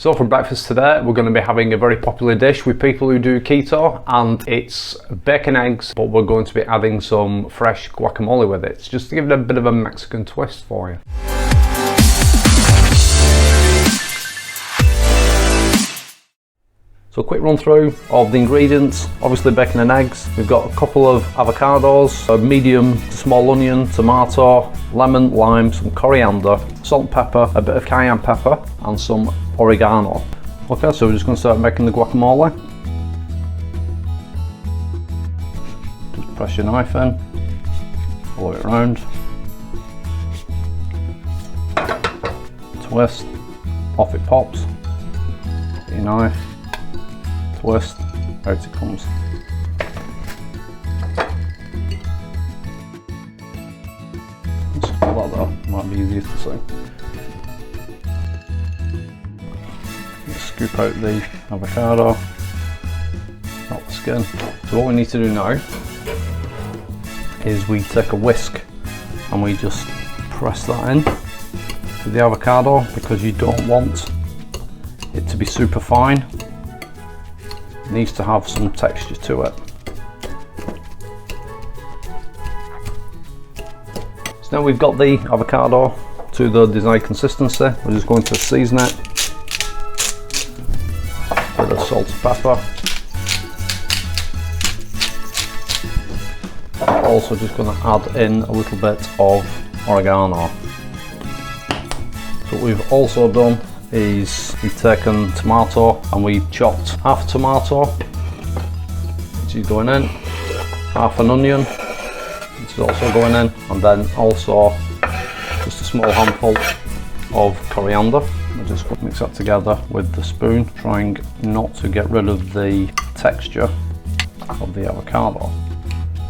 So for breakfast today, we're going to be having a very popular dish with people who do keto, and it's bacon eggs, but we're going to be adding some fresh guacamole with it, just to give it a bit of a Mexican twist for you. So a quick run through of the ingredients. Obviously bacon and eggs. We've got a couple of avocados, a medium to small onion, tomato, lemon, lime, some coriander, salt and pepper, a bit of cayenne pepper and some oregano. Okay, so we're just going to start making the guacamole. Just press your knife in, follow it around, twist, off it pops, get your knife, twist, out it comes. Just like that, might be easiest to see. Just scoop out the avocado, not the skin. So what we need to do now is we take a whisk and we just press that in to the avocado, because you don't want it to be super fine. It needs to have some texture to it. So now we've got the avocado to the desired consistency, we're just going to season it with a salt and pepper. Also just going to add in a little bit of oregano. So what we've also done is we've taken tomato and we've chopped half tomato, which is going in, half an onion, which is also going in, and then also just a small handful of coriander. We'll just mix that together with the spoon, trying not to get rid of the texture of the avocado.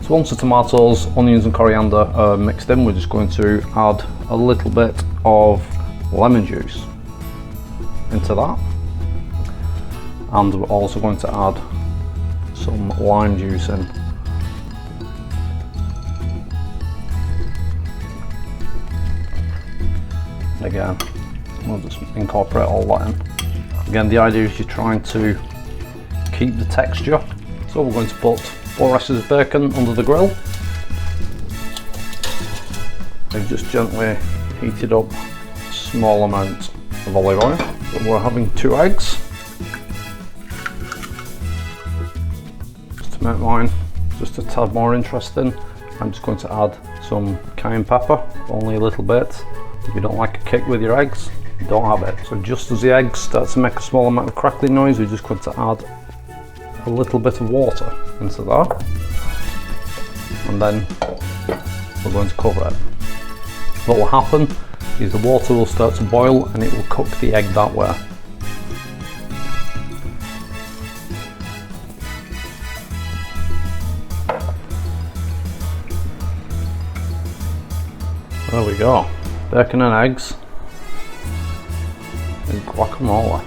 So once the tomatoes, onions and coriander are mixed in, we're just going to add a little bit of lemon juice into that, and we're also going to add some lime juice in. Again, we'll just incorporate all that in. Again, the idea is you're trying to keep the texture. So we're going to put 4 rashers of bacon under the grill. I've just gently heated up a small amount of olive oil. So we're having 2 eggs. Just to make mine just a tad more interesting, I'm just going to add some cayenne pepper, only a little bit. If you don't like a kick with your eggs, you don't have it. So just as the eggs start to make a small amount of crackling noise, we're just going to add a little bit of water into that, and then we're going to cover it. What will happen is the water will start to boil and it will cook the egg that way. There we go, bacon and eggs and guacamole.